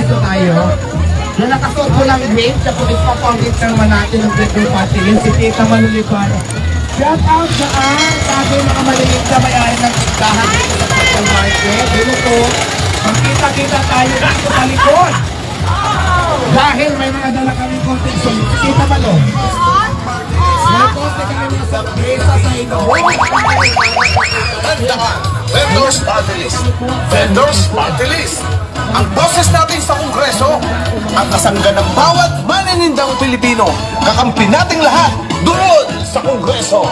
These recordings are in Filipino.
dito tayo. Yung nakasuot po ng green, siya po ipapounding naman natin ng Vendor Party List, si Tita Malulipan. Shout out saan sa ating mga maliliit na may-ari ng tindahan dito sa Central Market. Dito po, magkita-kita tayo dito sa likod. Dahil may mga dala kaming konting sulit. Tita Malo. May konti kami mga surpresa sa inyo. Tandaan, Vendors Party List. Vendors Party List. Ang boses natin sa Kongreso, ang kasangga ng bawat maninindang Pilipino. Kakampi nating lahat doon sa Kongreso.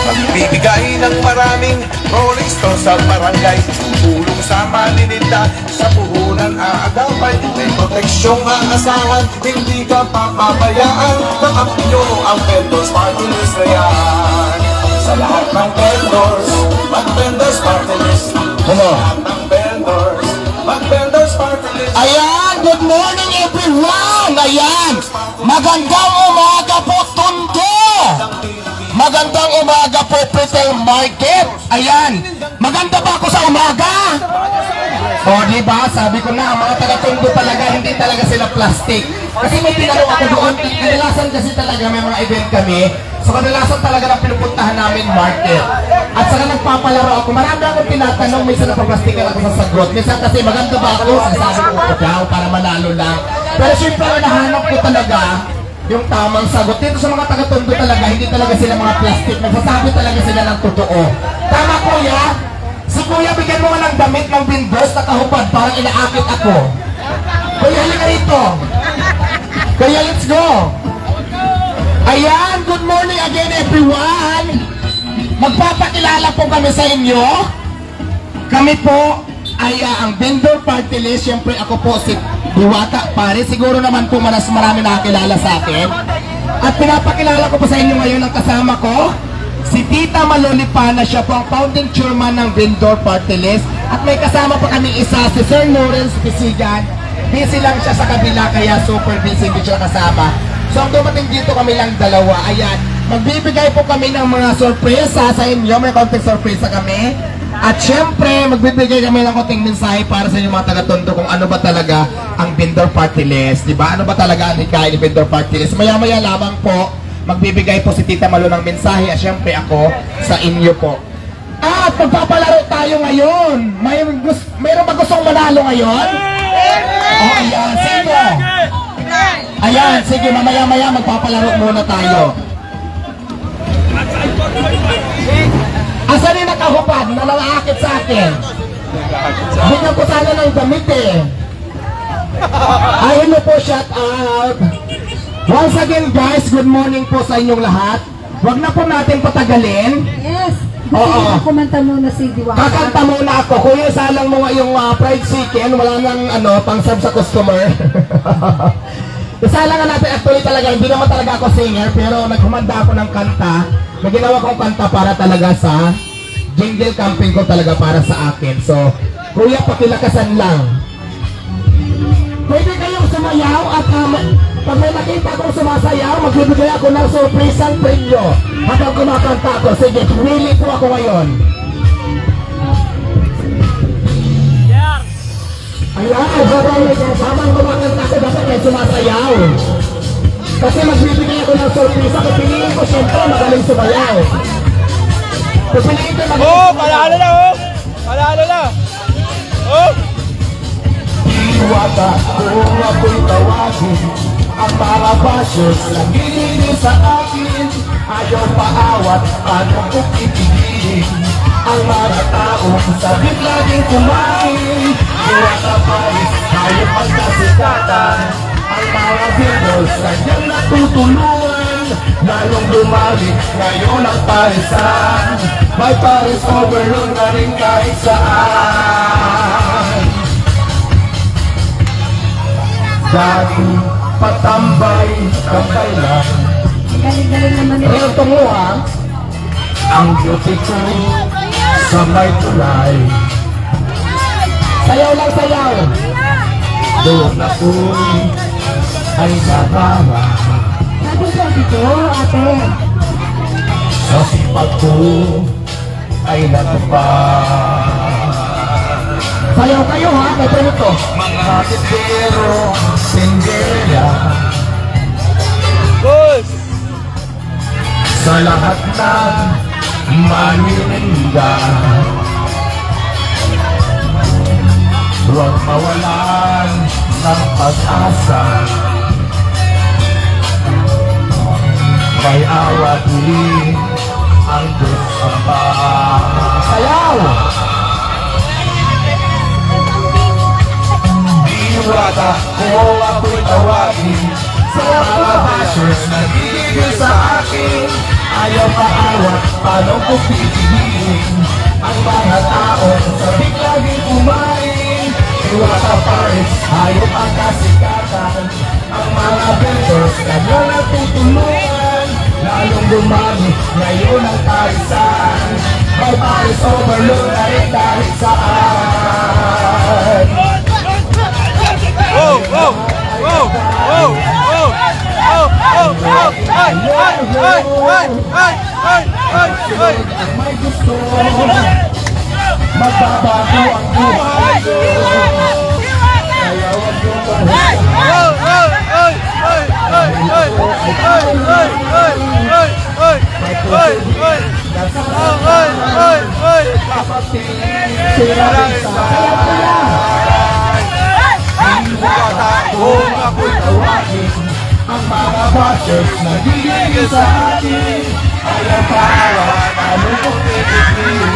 Magbibigay ng maraming rolling stones sa barangay. Tulong sa manininda, sa puhunan aagapay. May proteksyong aasahan, hindi ka papabayaan. Kakampi nyo ang Vendors Party List na yan. Sa lahat ng vendors, mag-Vendors Party List. Sa lahat ng vendors, mag-Vendors Party List. Ayan, good morning everyone! Ayan, magandang umaga po Tondo! Magandang umaga po Retail Market! Ayan, maganda ba ako sa umaga? O diba, sabi ko na, mga taga-Tondo talaga, hindi talaga sila plastic. Kasi may tinanong ako doon, kadalasan kasi talaga may mga event kami. So kadalasan talaga na pinupuntahan namin market. At saka nagpapalaro ako. Marami akong tinatanong, minsan napaplastikan ako sa sagot. Minsan kasi maganda ba ako? Sasabi ko ko daw para manalo lang. Pero syempre nahanap ko talaga yung tamang sagot. Dito sa mga taga-Tondo talaga, hindi talaga sila mga plastic. Nagsasabi talaga sila ng totoo. Tama kuya? Si kuya, bigyan mo nga ng damit ng Vendors na kahupad. Parang inaakit ako. Kuya, halika rito. Kuya, let's go. Ayan, good morning again everyone. Magpapakilala po kami sa inyo. Kami po ay ang Vendor Party List. Siyempre ako po si Diwata Pare. Siguro naman po marami nakakilala sa akin. At pinapakilala ko po sa inyo ngayon ang kasama ko, si Tita Malulipan, na siya po ang founding chairman ng Vendor Party List. At may kasama pa kami isa, si Sir Lawrence Pisigan. Busy lang siya sa kabila, kaya super busy, hindi siya kasama. So ang dumating dito kami lang dalawa. Ayan, magbibigay po kami ng mga sorpresa sa inyo. May konting sorpresa kami. At syempre, magbibigay kami ng konting mensahe para sa inyo mga taga-Tondo kung ano ba talaga ang Vendor Party List. Diba? Ano ba talaga ang hikain ni Vendor Party List? Maya-maya lamang po, magbibigay po si Tita Malu ng mensahe. At syempre ako sa inyo po. At magpapalaro tayo ngayon. Mayroon ba gustong manalo ngayon? Oh, ayan. Sige. Ayan, sige, mamaya-maya magpapalaro muna tayo. Asa rin nakahupad na nangakit sa akin? Bigyan ko sana ng damit eh. Ayun mo po, shout out. Once again guys, good morning po sa inyong lahat. Huwag na po natin patagalin. Yes. Oo. Kumanta muna si Diwata. Kakanta muna ako. Kuya, salang mo nga yung fried chicken. Wala nang pang-serve sa customer. Isa lang nga natin, actually talaga, hindi naman talaga ako singer, pero naghumanda ako ng kanta. May ginawa kong kanta para talaga sa jingle camping ko talaga para sa akin. So, kuya, pakilakasan lang. Pwede kayong sumayaw at pag may nakita akong sumasayaw, magbibigay ako ng surprise-ang premyo habang kumakanta ako. Sige, really po ako ngayon. Ayan, habang kumakanta ako, dapat may sumasayaw. Kasi magbibigay ako ng surprise. Kung piliin ko, syempre, magaling sumayaw. Kung piliin ko, magaling sumayaw. Panalo na, Panalo na! Diwata, kung ako'y tawagin, ang mga bashers nangingin sa akin. Ayaw paawat, paano kong itigilin ang mga taong sabit laging kumain. Diwata Paris, tayo pagkasikatan. Ang mga vendors kanyang natutulungan, lalong bumalik ngayon ang parisan. May Paris overload na rin kahit saan. Dati patambay, tambay lang. Galing-galing naman ito. Pero tunguha, ang beauty ko sa may tulay. Sayaw lang, sayaw. Doon ako ay nabara. Sabi ko dito, ate. Sa sipag ko ay natupad. Sayaw kayo ha, may to. Mga tindero, tindera, Boss! sa lahat ng maninda, huwag mawalan ng pag-asa. May awa din ang Diyos Ama. Sayaw! Diwata ko ako'y tawagin sa mga bashers na gigil sa akin. Ayaw paawat, paano ko pipiliin ang mga taong sabik laging kumain. Diwata Paris, ayaw ang kasikatan. Ang mga vendors na natutulungan, lalong dumami ngayon ang tarisan. May Paris overload na rin dahil saan. Wow! Wow! Wow! Wow! Wow! Wow! Wow! Wow! Ay! Ay! Ay! Ay! Ay! Ay! Ay! Ay! At may gusto magbabago ang buhay ko. Kaya wag yung Wow! Ay! Ay! Ay! Ay! Ay! Ay! Ay! Ay! Ay! Ay! Ay! Ay! Ay! Ay! Ay! Maraming Diwata ko ako'y tawagin ang mga bashers na gigil sa akin. Ayaw paawat, ano ko pipiliin.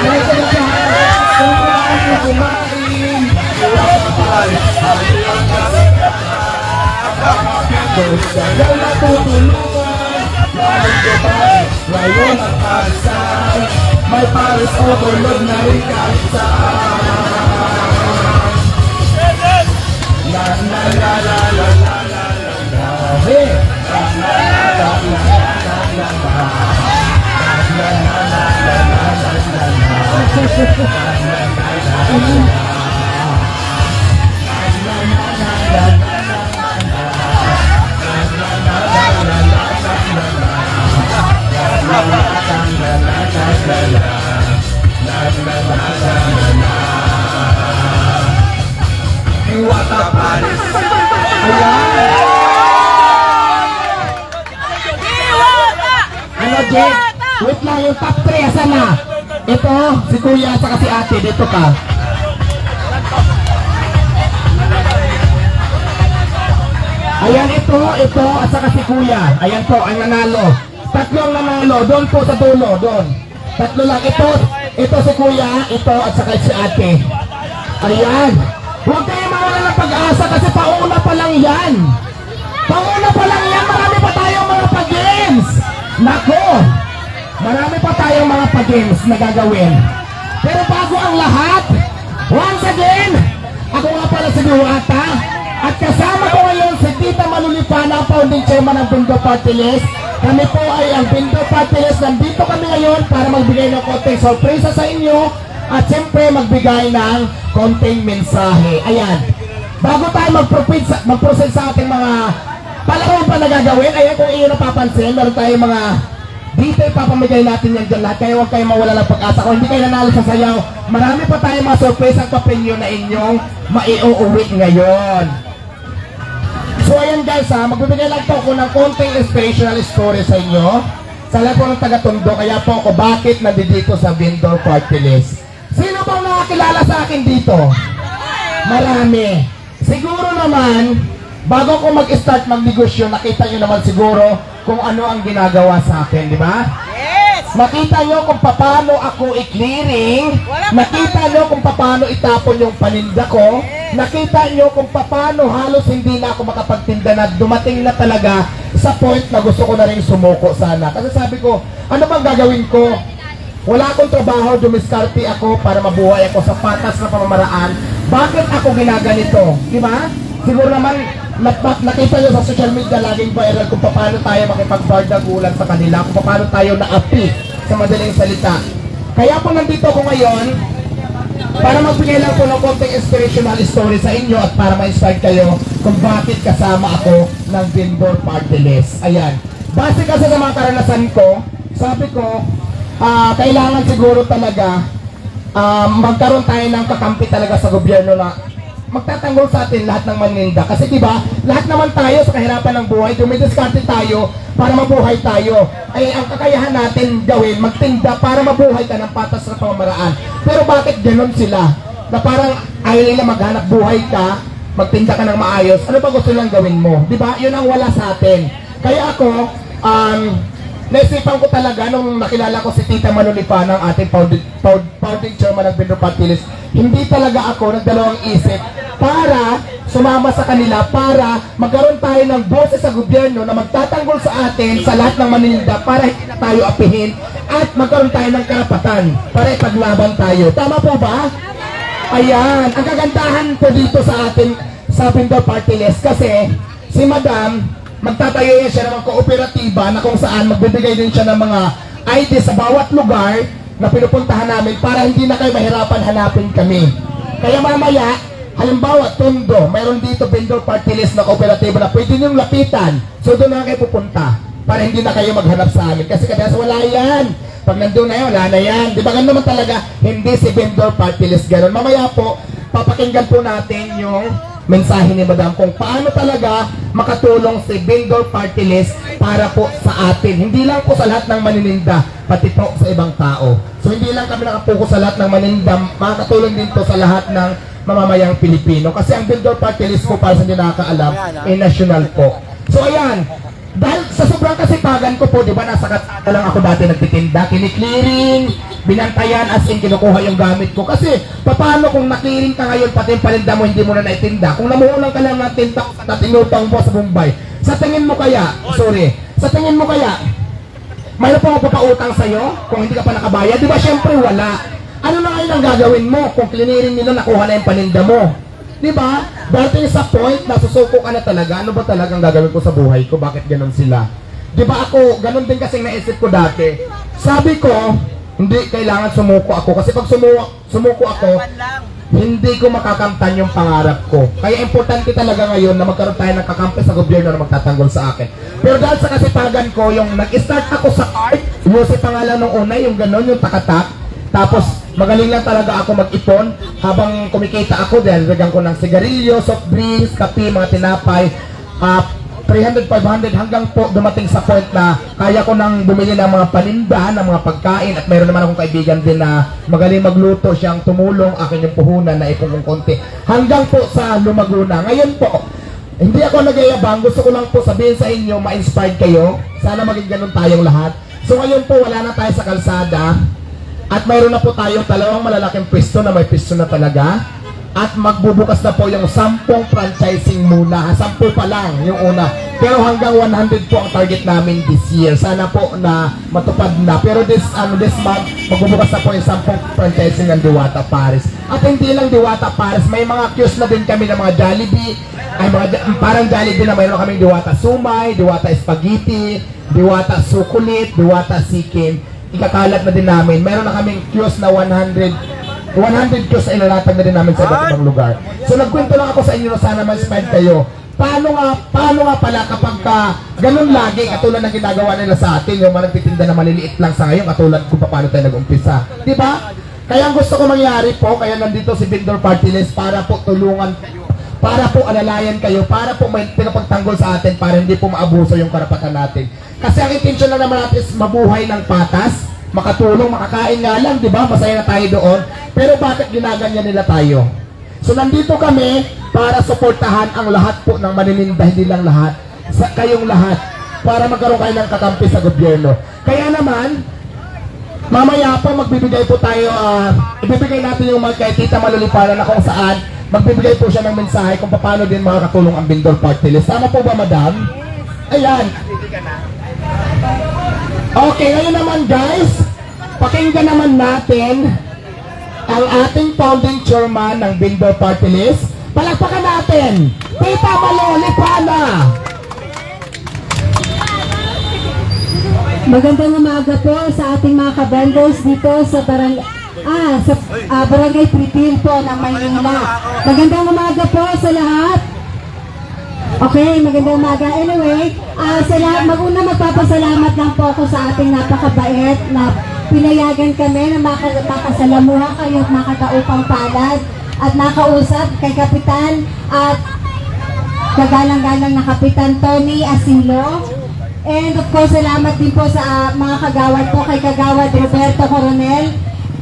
May kalabahan, kung ano kumain. Ayaw paawat, ayaw ang kasikatan. Ayaw natutulungan, lalong gabay, ngayon ang kalisan. May Paris overload na rin kahit saan. La la la la la la la la. Hey! La la la la la la la. La la la la la la la. Diwata Paris. Ano, Jake? Wait lang, yung top 3, asan na? Ito, si Kuya at si Ate, dito ka. Ayan, ito, at saka si Kuya. Ayan po, ang nanalo. Tatlong nanalo, doon po sa dulo, doon. Tatlo lang, ito si Kuya, ito at saka si Ate. Ayan. Huwag kayo mawala ng pag-asa kasi pauna pa lang yan. Pauna pa lang yan, marami pa tayong mga pag-games. Nako, marami pa tayong mga pag-games na gagawin. Pero bago ang lahat, once again, ako nga pala si Diwata. At kasama ko ngayon si Tita Manulipana, founding chairman ng Bindo Party List. Kami po ay ang Bindo Party List. Nandito kami ngayon para magbigay ng konting sorpresa sa inyo. At siyempre magbigay ng konting mensahe. Ayan. Bago tayo mag-proceed sa ating mga palaro pa na gagawin, ayan kung iyo napapansin, meron tayong mga detail papamigay natin yan dyan lahat. Kaya huwag kayo mawala ng pag-asa. Kung hindi kayo nanalo sa sayaw, marami pa tayong mga surprise ang papinyo na inyong maiuuwi ngayon. So ayan guys ha, magbibigay lang po ako ng konting inspirational story sa inyo. Sa lahat po ng taga-Tondo, kaya po ako bakit nandito sa Vendor Party List. Sino bang nakakilala sa akin dito? Marami. Siguro naman, bago ko mag-start magnegosyo, nakita nyo naman siguro kung ano ang ginagawa sa akin, di ba? Yes! Nakita nyo kung paano ako i-clearing, nakita nyo kung paano itapon yung paninda ko, nakita nyo kung paano halos hindi na ako makapagtinda na dumating na talaga sa point na gusto ko na rin sumuko sana. Kasi sabi ko, ano bang gagawin ko? Wala akong trabaho, dumiskarte ako para mabuhay ako sa patas na pamamaraan. Bakit ako ginaganito? Di ba? Siguro naman, nakita nyo sa social media laging viral kung paano tayo makipagbardagulan sa kanila, kung paano tayo naapi sa madaling salita. Kaya po nandito ako ngayon para magbigay lang po ng konting inspirational story sa inyo at para ma-inspire kayo kung bakit kasama ako ng Vendor Party List. Ayan. Base kasi sa mga karanasan ko, sabi ko, kailangan siguro talaga magkaroon tayo ng kakampi talaga sa gobyerno na magtatanggol sa atin lahat ng maninda. Kasi diba, lahat naman tayo sa kahirapan ng buhay, dumidiskarte tayo para mabuhay tayo. Ay ang kakayahan natin gawin, magtinda para mabuhay ka ng patas na pamamaraan. Pero bakit ganon sila? Na parang ayaw nila maghanap buhay ka, magtinda ka ng maayos. Ano ba gusto nilang gawin mo? Diba? Yun ang wala sa atin. Kaya ako, naisipan ko talaga nung nakilala ko si Tita Manulipa ng ating founding chairman ng Bindor Party List, hindi talaga ako nagdalawang isip para sumama sa kanila para magkaroon tayo ng boses sa gobyerno na magtatanggol sa atin sa lahat ng maninda para hindi na tayo apihin at magkaroon tayo ng karapatan para ipaglaban tayo. Tama po ba? Ayan, ang kagandahan po dito sa atin sa Bindor Party List kasi si Madam magtatayo yan siya ng mga kooperatiba na kung saan magbibigay din siya ng mga ID sa bawat lugar na pinupuntahan namin para hindi na kayo mahirapan hanapin kami. Kaya mamaya, halimbawa, Tondo, mayroon dito Bindor Party List na kooperatiba na pwede niyong lapitan. So doon na kayo pupunta para hindi na kayo maghanap sa amin. Kasi kadalasan wala yan. Pag nandun na yan, wala na yan. Di ba ganun naman talaga, hindi si Bindor Party List ganun. Mamaya po, papakinggan po natin yung mensahe ni Madam kung paano talaga makatulong si Bindor Party List para po sa atin. Hindi lang po sa lahat ng manininda, pati po sa ibang tao. So hindi lang kami nakapokus sa lahat ng maninda, makakatulong din po sa lahat ng mamamayang Pilipino. Kasi ang Bindor Party List po, para sa hindi nakakaalam, national po. So ayan, dahil sa sobrang kasipagan ko po, di ba nasa Katsada lang ako dati nagtitinda, kiniklearing, binantayan as in kinukuha yung gamit ko. Kasi paano kung naklearing ka ngayon pati yung paninda mo hindi mo na naitinda? Kung namuulang ka lang ng tinta at inutang mo sa Bombay, sa tingin mo kaya, sa tingin mo kaya, mayroon po magpapautang sa'yo kung hindi ka pa nakabayad? Di ba syempre wala. Ano na ngayon ang gagawin mo kung clearing nila nakuha na yung paninda mo? Di ba? Darating sa point na susuko ka na talaga, ano ba talagang gagawin ko sa buhay ko? Bakit ganun sila? Di ba ako, ganun din kasing naisip ko dati. Sabi ko, hindi kailangan sumuko ako. Kasi pag sumuko ako, hindi ko makakamtan yung pangarap ko. Kaya importante talaga ngayon na magkaroon tayo ng kakampi sa gobyerno na magtatanggol sa akin. Pero dahil sa kasipagan ko, yung nag-start ako sa art, yung si pangalan nung una, yung ganun, yung takatak. Tapos, magaling lang talaga ako mag-ipon habang kumikita ako dahil lagyan ko ng sigarilyo, soft drinks, kape, mga tinapay, 300, 500 hanggang po dumating sa point na kaya ko nang bumili ng mga paninda, ng mga pagkain at mayroon naman akong kaibigan din na magaling magluto, siyang tumulong, akin yung puhunan na ipong konti hanggang po sa lumaguna. Ngayon po, hindi ako nagayabang, gusto ko lang po sabihin sa inyo, ma-inspired kayo, sana maging ganun tayong lahat. So ngayon po, wala na tayo sa kalsada at mayroon na po tayo dalawang malalaking pwesto na may pwesto na talaga. At magbubukas na po yung 10 franchising muna. 10 pa lang yung una. Pero hanggang 100 po ang target namin this year. Sana po na matupad na. Pero this month, magbubukas na po yung 10 franchising ng Diwata Paris. At hindi lang Diwata Paris, may mga kiosk na din kami ng mga Jollibee. Ay parang Jollibee na mayroon kaming Diwata Sumay, Diwata Spaghetti, Diwata Sukulit, Diwata Sikin. Ikakalat na din namin. Mayroon na kaming kiosk na 100 kiosk ay lalatag na din namin sa iba't ibang lugar. So nagkwento lang ako sa inyo na sana ma-inspired kayo. Paano nga pala kapag ganun lagi, katulad ng ginagawa nila sa atin, yung mga nagtitinda na maliliit lang sa ngayon, katulad kung paano tayo nag-umpisa. Diba? Kaya ang gusto ko mangyari po, kaya nandito si Bindor Party List para po tulungan kayo, para po alalayan kayo, para po may pinapagtanggol sa atin, para hindi po maabuso yung karapatan natin. Kasi ang intention na naman natin is mabuhay ng patas, makatulong, makakain nga lang, di ba? Masaya na tayo doon. Pero bakit ginaganyan nila tayo? So nandito kami para suportahan ang lahat po ng manininda, hindi lang lahat, sa kayong lahat, para magkaroon kayo ng kakampi sa gobyerno. Kaya naman, mamaya po magbibigay po tayo, ibibigay natin yung mga kay Tita Manulipa na kung saan, magbibigay po siya ng mensahe kung paano din makakatulong ang Bindor Party List. Tama po ba, Madam? Ayan. Okay, ngayon naman guys, pakinggan naman natin ang ating founding chairman ng Bindor Party List. Palakpakan natin, Tita Manulipa. Magandang umaga po sa ating mga ka-vendors dito sa Barangay Pritil po ng Maynila. Magandang umaga po sa lahat. Okay, magandang umaga. Anyway, magpapasalamat lang po ako sa ating napakabait na pinayagan kami na makasalamuha kayo at makataupang palad at nakausap kay Kapitan at kagalang-galang na Kapitan Tony Asilo. And of course, salamat din po sa mga kagawad po, kay Kagawad Roberto Coronel,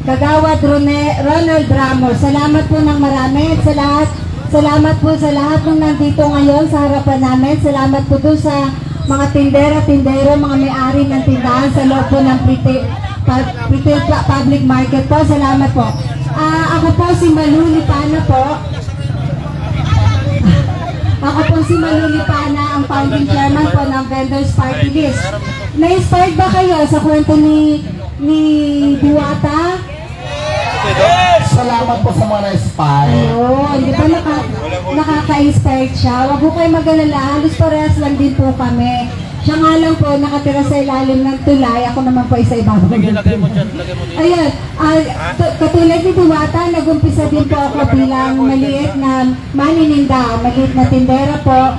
Kagawad Ronald Ramos. Salamat po ng marami sa lahat. Salamat po sa lahat ng nandito ngayon sa harapan namin. Salamat po doon sa mga tindera-tindero, mga may-ari ng tindahan sa loob po ng retail public market po. Salamat po. Ako po si Malu Lipana po. Ako po si Malu Lipana, ang founding chairman po ng Vendors Party List. Na-inspired ba kayo sa kwento ni Diwata? Salamat po sa mga na-inspire. Ayun, di ba nakaka-inspired siya? Huwag po kayo mag-alala, halos parehas lang din po kami. Siya nga lang po, nakatira sa ilalim ng tulay. Ako naman po isa ibabaw. Ayun, katulad ni Diwata, nag-umpisa din po ako bilang maliit na manininda, maliit na tindera po.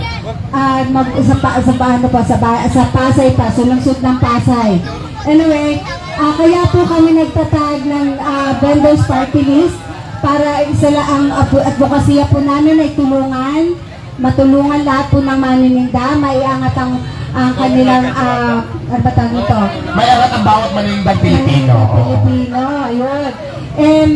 Sa Pasay pa, sulangsod ng Pasay. Anyway, kaya po kami nagtatag ng Vendors Party List para ang advokasya po namin ay matulungan lahat po ng manininda, maiangat ang kanilang, ano ba tawag nito? Maiangat ang bawat maninindang Pilipino. Ayun. And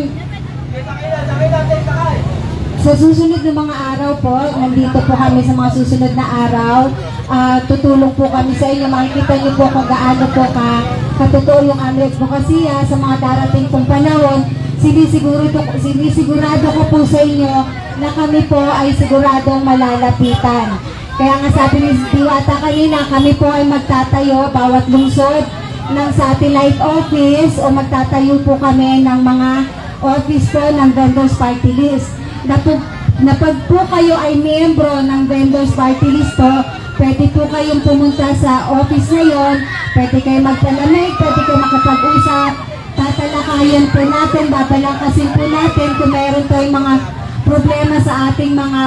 sa susunod na mga araw po, nandito po kami sa mga susunod na araw. Tutulong po kami sa inyo. Makikita niyo po kung gaano po katotoo yung aming advokasya sa mga darating pong panahon. Sinisigurado ko po sa inyo na kami po ay siguradong malalapitan. Kaya nga sabi ni Diwata kanina, kami po ay magtatayo bawat lungsod ng satellite office o magtatayo po kami ng mga office po ng Vendors Party List. Na pag po kayo ay miyembro ng Vendors Party List po, pwede po kayong pumunta sa office na yon, pwede kayo magpalamig, pwede kayo makapag-usap, tatalakayan po natin, babalangkasin po natin kung mayroon tayong mga problema sa ating mga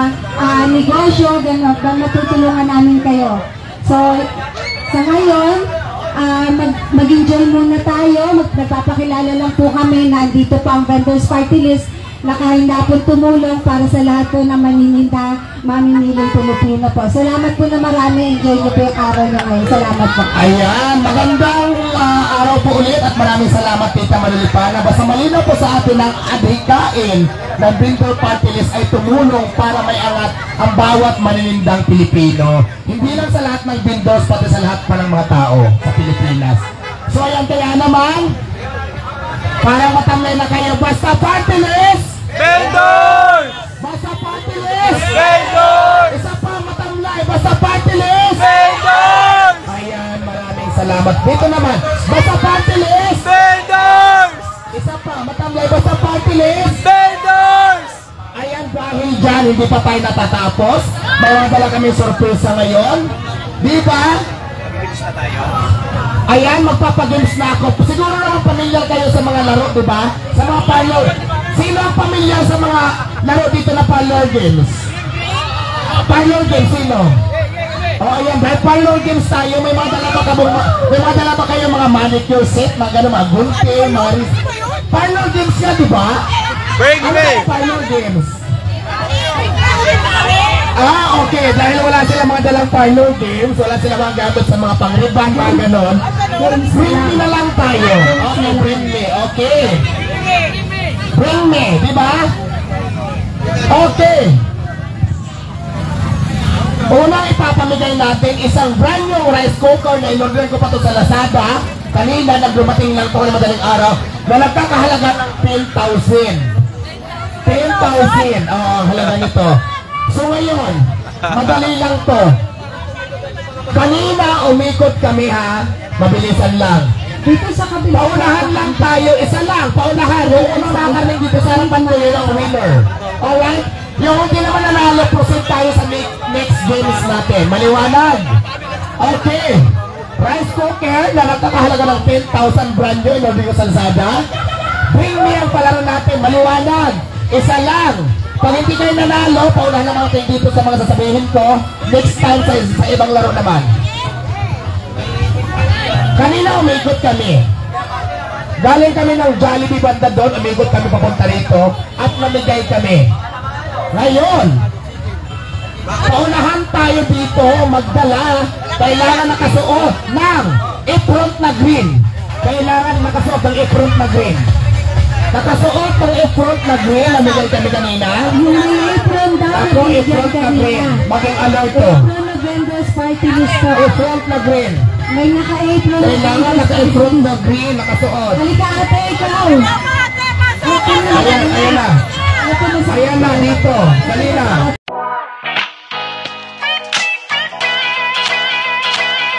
negosyo, gano'n, matutulungan namin kayo. So, sa ngayon, mag-enjoy muna tayo, nagpapakilala lang po kami na andito po ang Vendors Party List, nakahanda po tumulong para sa lahat po na mamimilong Pilipino po. Salamat po na marami. Enjoy niyo po yung araw niyo ngayon. Salamat po. Ayan, magandang araw po ulit at maraming salamat Tita Malu Lipana. Basta malinaw po sa atin ang adhikain ng Vendors Party List ay tumulong para may angat ang bawat maninindang Pilipino. Hindi lang sa lahat ng vendors, pati sa lahat pa ng mga tao sa Pilipinas. So ayan, kaya naman, para matamlay na kayo, basta Party List! Vendors! Basta Party List! Vendors! Isa pa matamlay, basta Party List! Vendors! Ayan, maraming salamat. Dito naman, basta Party List! Vendors! Isa pa, matamlay, basta Party List! Vendors! Ayan, dahil dyan, hindi pa tayo natatapos. Mawagala kami sorpresa ngayon. Di ba? Ayan, magpapagames na ako. Siguro naman pamilyar kayo sa mga laro, di ba? Sa mga parlor. Sino ang pamilyar sa mga laro dito na parlor games? Parlor games, sino? O ayan, dahil parlor games tayo, may mga dala ba kayo mga manicure set, mga gano'n, mga gunting, mga parlor games nga, di ba? Bring Ano me! ang parlor games? Okay. Dahil wala sila mga dalang parlor games, wala sila mga gamit sa mga pang-ribbon, mga ganon. Bring me na lang tayo. Okay, bring me. Okay. Bring me, di ba? Okay. Unang ipapamigay natin isang brand new rice cooker na in-order ko pa to sa Lazada. Kanina, nagdumating lang to na madaling araw na nagkakahalaga ng 10,000. 10,000 ang halaga nito. So ngayon, madali lang to. Kanina umikot kami ha, mabilisan lang. Dito sa kabila. Paunahan lang tayo, isa lang, paunahan. Yung unang nakaring dito sa harapan mo yun ang winner. Alright? Yung hindi naman nanalo, proceed tayo sa next games natin. Maliwanag. Okay. Rice cooker na nagkakahalaga ng 10,000 brand new, in-order ko sa Lazada. Bring me ang palaro natin, maliwanag. Isa lang. Pag hindi kayo nanalo, paunahan naman tayo dito sa mga sasabihin ko. Next time sa ibang laro naman. Kanina umikot kami. Galing kami ng Jollibee banda doon, umikot kami papunta rito at namigay kami. Ngayon, paunahan tayo dito magdala, kailangan nakasuot ng front na green. Kailangan nakasuot ng front na green. Nakasuot ng front na green, namigay kami kanina. Yung may apron daw, Ako, front na green. Maging alert to. Apron na vendors party list po. Front na green. May naka-apron na Kailangan naka-front na green, nakasuot. Halika ate, ikaw. Ayan, ayan na. Ate, Ayan na, dito. Dali na.